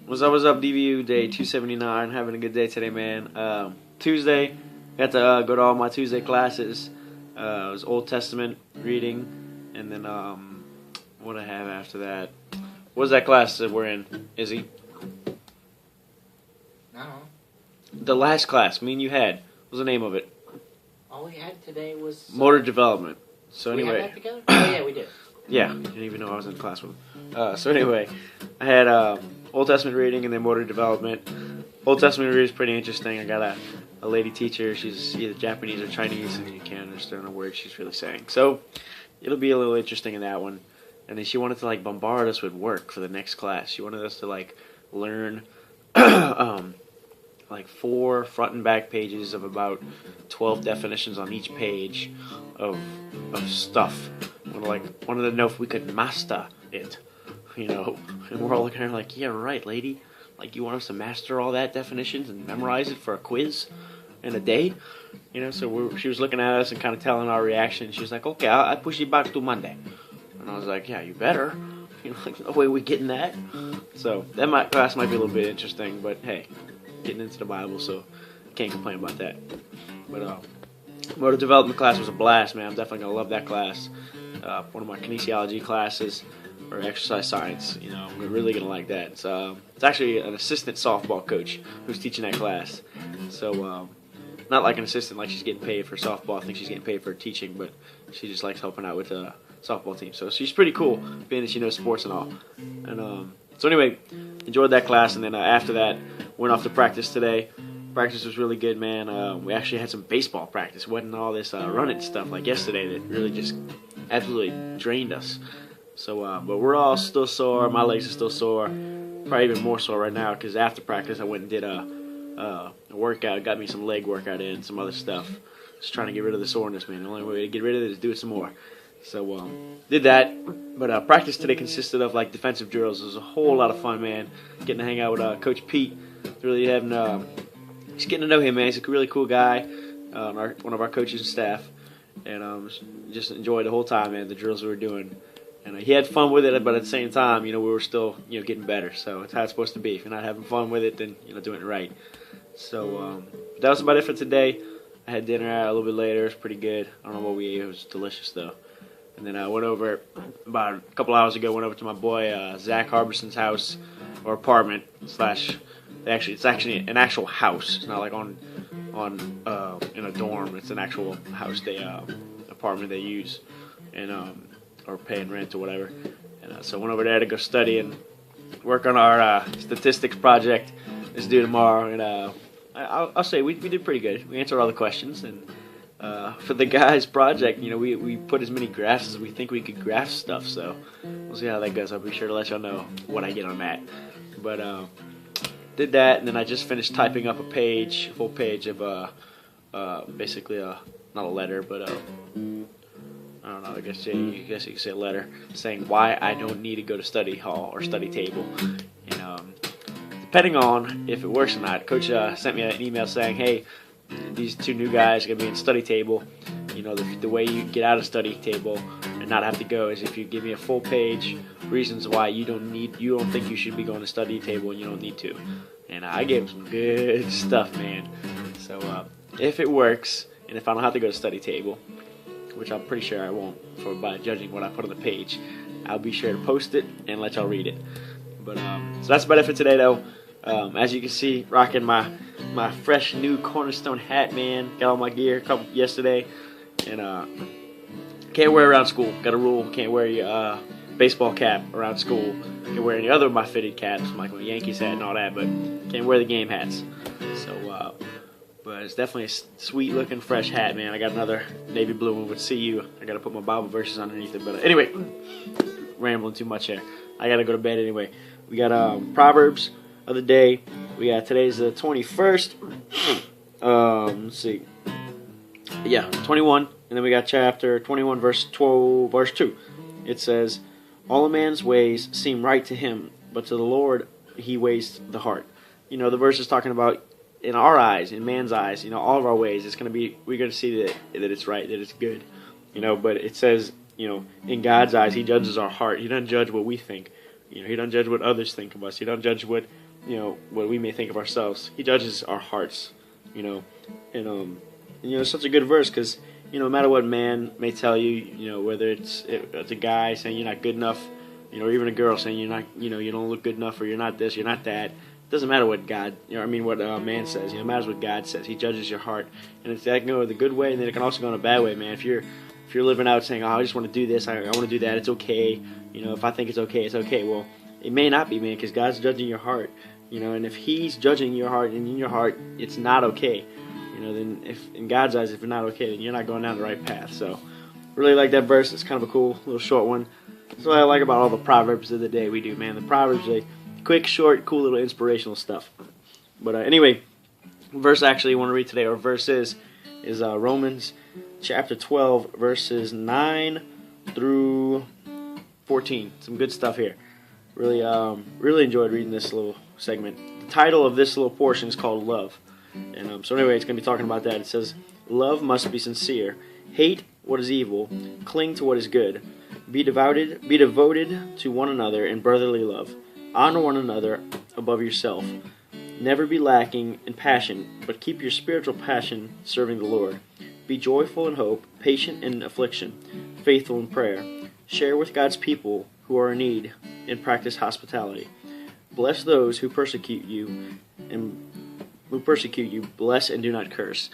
What's up, DVU day 279? Having a good day today, man. Tuesday, got to go to all my Tuesday classes. It was Old Testament reading, and then what I have after that. What was that class that we're in, Izzy? I don't know. The last class me and you had. What was the name of it? All we had today was Motor development. So we anyway, had that together? Oh yeah, we did. yeah, didn't even know I was in the class with him. So anyway, I had Old Testament reading and then motor development. Old Testament reading is pretty interesting. I got a lady teacher. She's either Japanese or Chinese, and you can't understand a word she's really saying. So it'll be a little interesting in that one. And then she wanted to bombard us with work for the next class. She wanted us to learn 4 front and back pages of about 12 definitions on each page of stuff. Wanted to know if we could master it, And we're all looking at her like, yeah, right, lady. You want us to master all that definitions and memorize it for a quiz in a day? So she was looking at us and kind of telling our reaction. She was like, okay, I'll push you back to Monday. And I was like, yeah, you better. No way we getting that. So that class might be a little bit interesting, but hey, getting into the Bible, so can't complain about that. But motor development class was a blast, man. I'm definitely gonna love that class. One of my kinesiology classes or exercise science. I'm really gonna like that. It's actually an assistant softball coach who's teaching that class. So not like an assistant, like she's getting paid for softball. I think she's getting paid for teaching, but she just likes helping out with the softball team. So she's pretty cool, being that she knows sports and all. And so anyway, enjoyed that class, and then after that, went off to practice today. Practice was really good, man. We actually had some baseball practice. Wasn't all this running stuff like yesterday that really just absolutely drained us. So, but we're all still sore. My legs are still sore. Probably even more sore right now because after practice I went and did a workout. Got me some leg workout in, some other stuff. Just trying to get rid of the soreness, man. The only way to get rid of it is do it some more. So did that, but practice today consisted of defensive drills. It was a whole lot of fun, man. Getting to hang out with Coach Pete, really having just getting to know him, man. He's a really cool guy, one of our coaches and staff, and just enjoyed the whole time, man. The drills we were doing, and he had fun with it, but at the same time, we were still getting better. So it's how it's supposed to be. If you're not having fun with it, then you're not doing it right. So that was about it for today. I had dinner out a little bit later. It was pretty good. I don't know what we ate. It was delicious though. And then I went over, about a couple hours ago, went over to my boy Zach Harbison's house, or apartment, it's actually an actual house. It's not like on in a dorm. It's an actual house, apartment they use, and or pay and rent or whatever. And so I went over there to go study and work on our statistics project. It's due tomorrow, and I'll say we did pretty good. We answered all the questions, and for the guys' project, we put as many graphs as we think we could graph stuff, so we'll see how that goes. I'll be sure to let y'all know what I get on that. But did that, and then I just finished typing up a full page of basically not a letter, but I don't know, I guess you could say a letter saying why I don't need to go to study hall or study table. And depending on if it works or not, Coach sent me an email saying, hey, these 2 new guys are going to be in study table. The way you get out of study table and not have to go is if you give me a full page reasons why you don't think you should be going to study table and you don't need to. And I gave them some good stuff, man. So if it works, and if I don't have to go to study table, which I'm pretty sure I won't by judging what I put on the page, I'll be sure to post it and let y'all read it. But so that's about it for today, though. As you can see, rocking my fresh new Cornerstone hat, man. Got all my gear yesterday, and can't wear it around school. Got a rule: can't wear your baseball cap around school. Can't wear any other of my fitted caps, like my Yankees hat and all that, but can't wear the game hats. So, but it's definitely a sweet looking fresh hat, man. I got another navy blue one with CU. I gotta put my Bible verses underneath it, but anyway, rambling too much here. I gotta go to bed anyway. We got Proverbs of the day. We got today's the 21st. Let's see. Yeah, 21. And then we got chapter 21, verse 2. It says, all a man's ways seem right to him, but to the Lord he weighs the heart. The verse is talking about in our eyes, in man's eyes, all of our ways, we're going to see that it's right, that it's good. But it says, in God's eyes, he judges our heart. He doesn't judge what we think. He doesn't judge what others think of us. He doesn't judge what what we may think of ourselves. He judges our hearts, and it's such a good verse because no matter what man may tell you, whether it's a guy saying you're not good enough, or even a girl saying you're not, you don't look good enough, or you're not this, you're not that. It doesn't matter what God, what man says. It matters what God says. He judges your heart, and that can go the good way, and then it can also go in a bad way, man. If you're living out saying, "Oh, I just want to do this, I want to do that, it's okay," if I think it's okay, it's okay. Well, it may not be, man, because God's judging your heart, and if He's judging your heart, and in your heart it's not okay, then if in God's eyes, if it's not okay, then you're not going down the right path. So, really like that verse. It's kind of a cool little short one. That's what I like about all the Proverbs of the day we do, man. The Proverbs are quick, short, cool little inspirational stuff. But anyway, verse actually I want to read today, or verse is Romans chapter 12, verses 9 through 14. Some good stuff here. Really enjoyed reading this little segment. The title of this little portion is called Love. And so anyway, it's going to be talking about that. It says, "Love must be sincere. Hate what is evil. Cling to what is good. Be devoted to one another in brotherly love. Honor one another above yourself. Never be lacking in passion, but keep your spiritual passion serving the Lord. Be joyful in hope, patient in affliction, faithful in prayer. Share with God's people who are in need, and practice hospitality. Bless those who persecute you, bless and do not curse."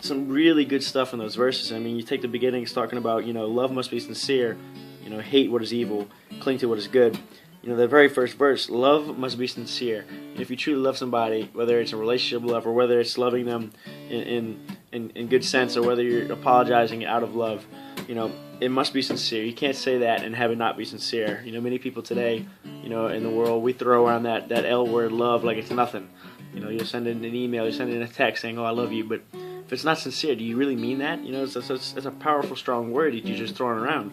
Some really good stuff in those verses. I mean, you take the beginning, it's talking about, love must be sincere, hate what is evil, cling to what is good. The very first verse, love must be sincere. If you truly love somebody, whether it's a relationship love or whether it's loving them in good sense, or whether you're apologizing out of love, it must be sincere. You can't say that and have it not be sincere. Many people today, in the world, we throw around that L word, love, like it's nothing. You're sending an email, you're sending a text saying, "Oh, I love you," but if it's not sincere, do you really mean that? It's a powerful, strong word that you're just throwing around.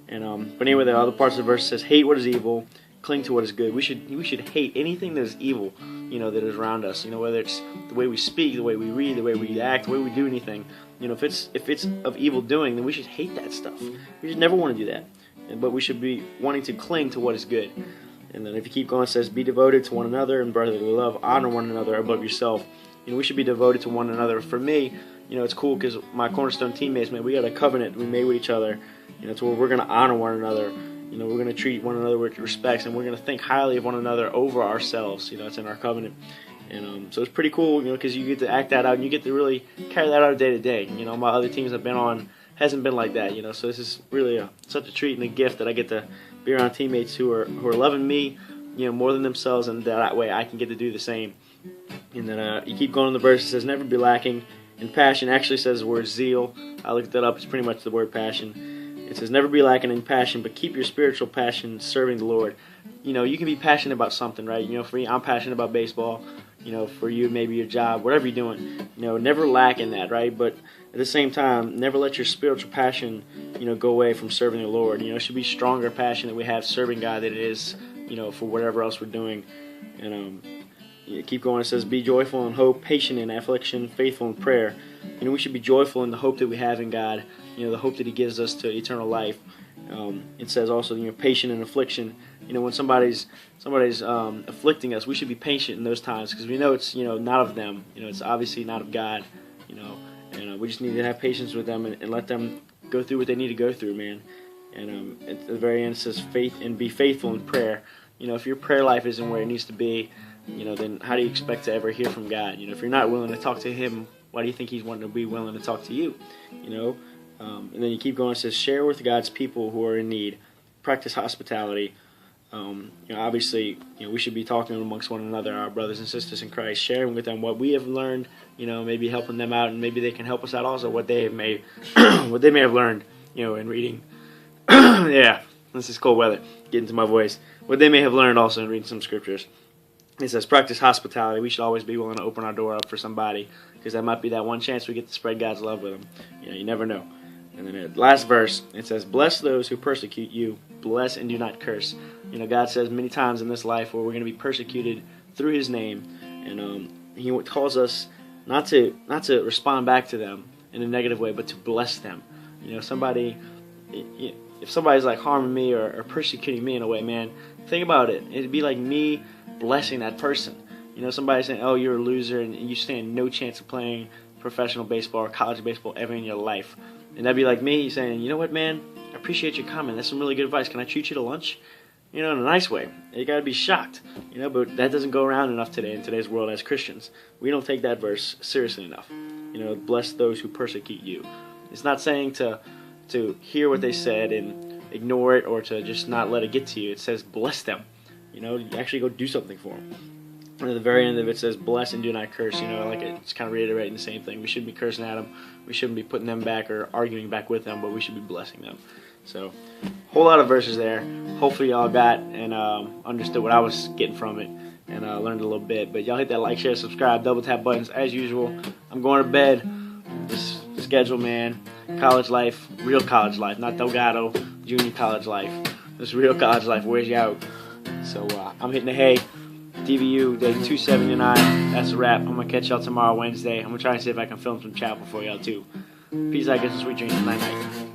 And but anyway, the other parts of the verse says, "Hate what is evil, cling to what is good." We should hate anything that is evil, that is around us. Whether it's the way we speak, the way we read, the way we act, the way we do anything. If it's of evil doing, then we should hate that stuff. We should never want to do that. But we should be wanting to cling to what is good. And then if you keep going, it says, "Be devoted to one another in brotherly love. Honor one another above yourself." We should be devoted to one another. For me, it's cool because my Cornerstone teammates, man, we got a covenant we made with each other. To where we're going to honor one another. We're going to treat one another with respect, and we're going to think highly of one another over ourselves. It's in our covenant. And so it's pretty cool, because you get to act that out, and you get to really carry that out day to day. My other teams I've been on hasn't been like that. So this is really such a treat and a gift that I get to be around teammates who are loving me, more than themselves, and that way I can get to do the same. And then you keep going in the verse. It says, "Never be lacking in passion." Actually says the word zeal. I looked that up. It's pretty much the word passion. It says, "Never be lacking in passion, but keep your spiritual passion serving the Lord." You can be passionate about something, right? For me, I'm passionate about baseball. For you, maybe your job, whatever you're doing. Never lack in that, right? But at the same time, never let your spiritual passion, go away from serving the Lord. It should be stronger passion that we have serving God than it is, for whatever else we're doing. And keep going. It says, "Be joyful in hope, patient in affliction, faithful in prayer." We should be joyful in the hope that we have in God. The hope that He gives us to eternal life. It says also, patient in affliction. When somebody's afflicting us, we should be patient in those times because we know it's not of them. It's obviously not of God. And we just need to have patience with them and let them go through what they need to go through, man. And at the very end it says, "Faith and be faithful in prayer." If your prayer life isn't where it needs to be, then how do you expect to ever hear from God? If you're not willing to talk to Him, why do you think He's wanting to be willing to talk to you? And then you keep going. It says, "Share with God's people who are in need. Practice hospitality." Obviously, we should be talking amongst one another, our brothers and sisters in Christ, sharing with them what we have learned. Maybe helping them out, and maybe they can help us out also. What they may have learned, in reading. Yeah, this is cold weather. Getting to my voice. What they may have learned also in reading some scriptures. It says, "Practice hospitality." We should always be willing to open our door up for somebody, because that might be that one chance we get to spread God's love with them. You never know. And then the last verse, it says, "Bless those who persecute you. Bless and do not curse." God says many times in this life where we're going to be persecuted through His name, and He calls us not to respond back to them in a negative way, but to bless them. If somebody's like harming me or persecuting me in a way, man, think about it. It'd be like me blessing that person. You know, somebody saying, oh, you're a loser and you stand no chance of playing professional baseball or college baseball ever in your life. And that'd be like me saying, you know what, man, I appreciate your comment. That's some really good advice. Can I treat you to lunch? You know, in a nice way. You gotta be shocked. You know, but that doesn't go around enough today in today's world as Christians. We don't take that verse seriously enough. You know, bless those who persecute you. It's not saying to hear what they said and ignore it or to just not let it get to you. It says bless them. You know, you actually go do something for them. And at the very end of it says, bless and do not curse. You know, like it's kind of reiterating the same thing. We shouldn't be cursing at them. We shouldn't be putting them back or arguing back with them, but we should be blessing them. So, whole lot of verses there. Hopefully y'all got and understood what I was getting from it and learned a little bit. But y'all hit that like, share, subscribe, double tap buttons as usual. I'm going to bed. This schedule, man. College life, real college life, not Delgado, junior college life. This real college life wears you out. So, I'm hitting the hay. DVU, day 279. That's a wrap. I'm going to catch y'all tomorrow, Wednesday. I'm going to try and see if I can film some chapel for y'all, too. Peace out, get some sweet dreams. Night-night.